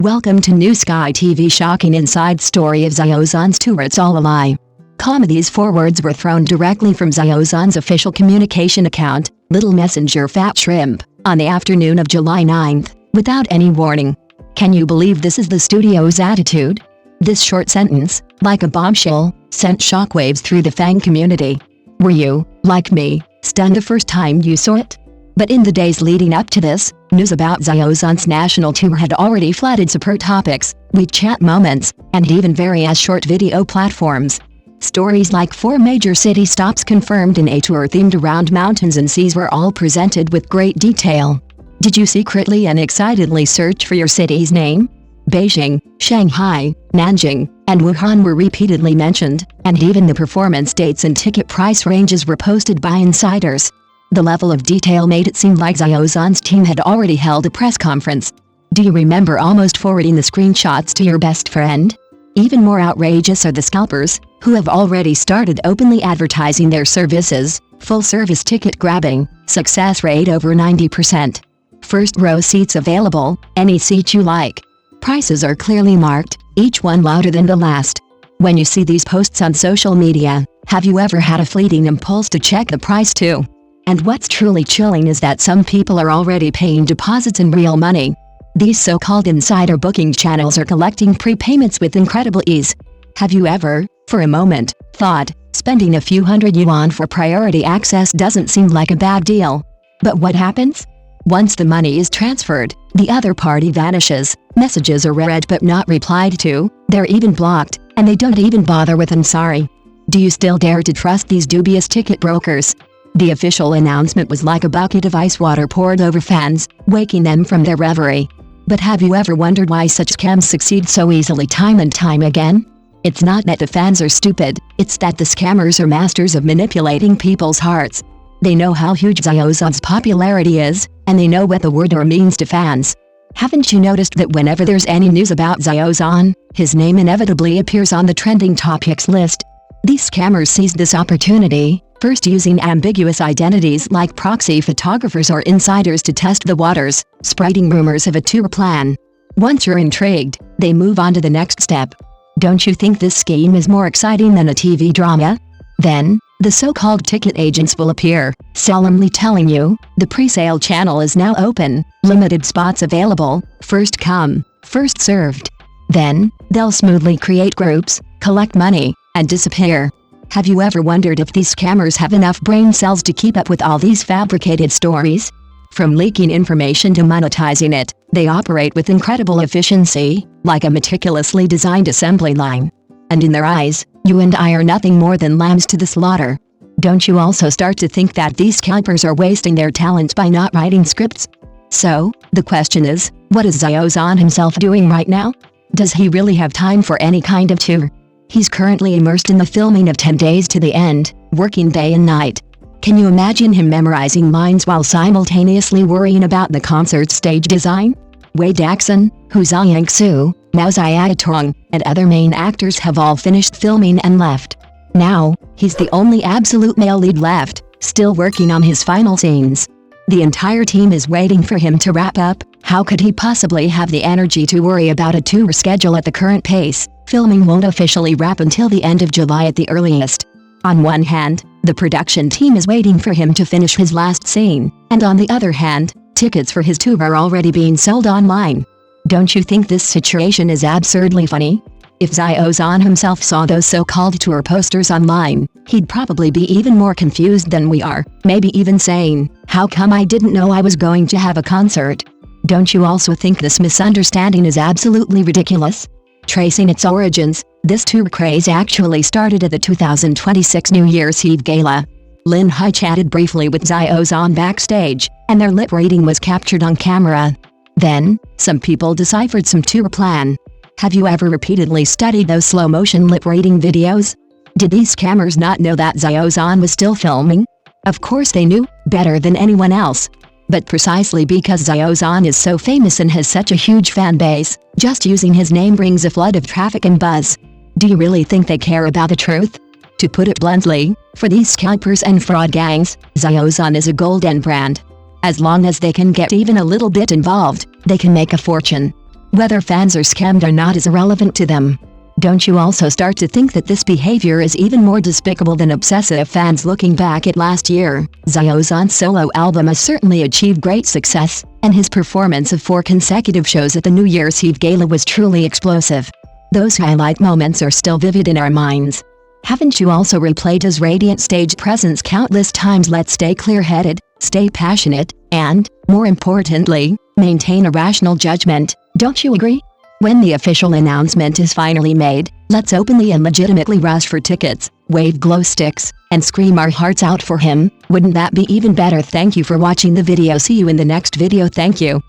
Welcome to New Sky TV shocking inside story of Xiao Zhan's tour. It's all a lie. These 4 words were thrown directly from Xiao Zhan's official communication account, Little Messenger Fat Shrimp, on the afternoon of July 9th, without any warning. Can you believe this is the studio's attitude? This short sentence, like a bombshell, sent shockwaves through the fan community. Were you, like me, stunned the first time you saw it? But in the days leading up to this, news about Xiao Zhan's national tour had already flooded super topics, WeChat moments, and even various short video platforms. Stories like 4 major city stops confirmed in a tour themed around mountains and seas were all presented with great detail. Did you secretly and excitedly search for your city's name? Beijing, Shanghai, Nanjing, and Wuhan were repeatedly mentioned, and even the performance dates and ticket price ranges were posted by insiders. The level of detail made it seem like Xiao Zhan's team had already held a press conference. Do you remember almost forwarding the screenshots to your best friend? Even more outrageous are the scalpers, who have already started openly advertising their services. Full-service ticket grabbing, success rate over 90%. First row seats available, any seat you like. Prices are clearly marked, each one louder than the last. When you see these posts on social media, have you ever had a fleeting impulse to check the price too? And what's truly chilling is that some people are already paying deposits in real money. These so-called insider booking channels are collecting prepayments with incredible ease. Have you ever, for a moment, thought, spending a few hundred yuan for priority access doesn't seem like a bad deal? But what happens? Once the money is transferred, the other party vanishes, messages are read but not replied to, they're even blocked, and they don't even bother with "I'm sorry." Do you still dare to trust these dubious ticket brokers? The official announcement was like a bucket of ice water poured over fans, waking them from their reverie. But have you ever wondered why such scams succeed so easily time and time again? It's not that the fans are stupid, it's that the scammers are masters of manipulating people's hearts. They know how huge Xiao Zhan's popularity is, and they know what the word "or" means to fans. Haven't you noticed that whenever there's any news about Xiao Zhan, his name inevitably appears on the trending topics list? These scammers seized this opportunity, first using ambiguous identities like proxy photographers or insiders to test the waters, spreading rumors of a tour plan. Once you're intrigued, they move on to the next step. Don't you think this scheme is more exciting than a TV drama? Then, the so-called ticket agents will appear, solemnly telling you, the pre-sale channel is now open, limited spots available, first come, first served. Then, they'll smoothly create groups, collect money, and disappear. Have you ever wondered if these scammers have enough brain cells to keep up with all these fabricated stories? From leaking information to monetizing it, they operate with incredible efficiency, like a meticulously designed assembly line. And in their eyes, you and I are nothing more than lambs to the slaughter. Don't you also start to think that these scalpers are wasting their talent by not writing scripts? So, the question is, what is Xiao Zhan himself doing right now? Does he really have time for any kind of tour? He's currently immersed in the filming of 10 Days to the End, working day and night. Can you imagine him memorizing lines while simultaneously worrying about the concert's stage design? Wei Daxun, Hu Zhangsu, Mao Ziaotong, and other main actors have all finished filming and left. Now, he's the only absolute male lead left, still working on his final scenes. The entire team is waiting for him to wrap up. How could he possibly have the energy to worry about a tour schedule at the current pace? Filming won't officially wrap until the end of July at the earliest. On one hand, the production team is waiting for him to finish his last scene, and on the other hand, tickets for his tour are already being sold online. Don't you think this situation is absurdly funny? If Xiao Zhan himself saw those so-called tour posters online, he'd probably be even more confused than we are, maybe even saying, "How come I didn't know I was going to have a concert?" Don't you also think this misunderstanding is absolutely ridiculous? Tracing its origins, this tour craze actually started at the 2026 New Year's Eve Gala. Lin Hai chatted briefly with Xiao Zhan backstage, and their lip reading was captured on camera. Then, some people deciphered some tour plan. Have you ever repeatedly studied those slow-motion lip-reading videos? Did these scammers not know that Xiao Zhan was still filming? Of course they knew, better than anyone else. But precisely because Xiao Zhan is so famous and has such a huge fan base, just using his name brings a flood of traffic and buzz. Do you really think they care about the truth? To put it bluntly, for these scalpers and fraud gangs, Xiao Zhan is a golden brand. As long as they can get even a little bit involved, they can make a fortune. Whether fans are scammed or not is irrelevant to them. Don't you also start to think that this behavior is even more despicable than obsessive fans? Looking back at last year, Xiao Zhan's solo album has certainly achieved great success, and his performance of 4 consecutive shows at the New Year's Eve Gala was truly explosive. Those highlight moments are still vivid in our minds. Haven't you also replayed his radiant stage presence countless times? Let's stay clear-headed, stay passionate, and, more importantly, maintain a rational judgment. Don't you agree? When the official announcement is finally made, let's openly and legitimately rush for tickets, wave glow sticks, and scream our hearts out for him. Wouldn't that be even better? Thank you for watching the video. See you in the next video. Thank you.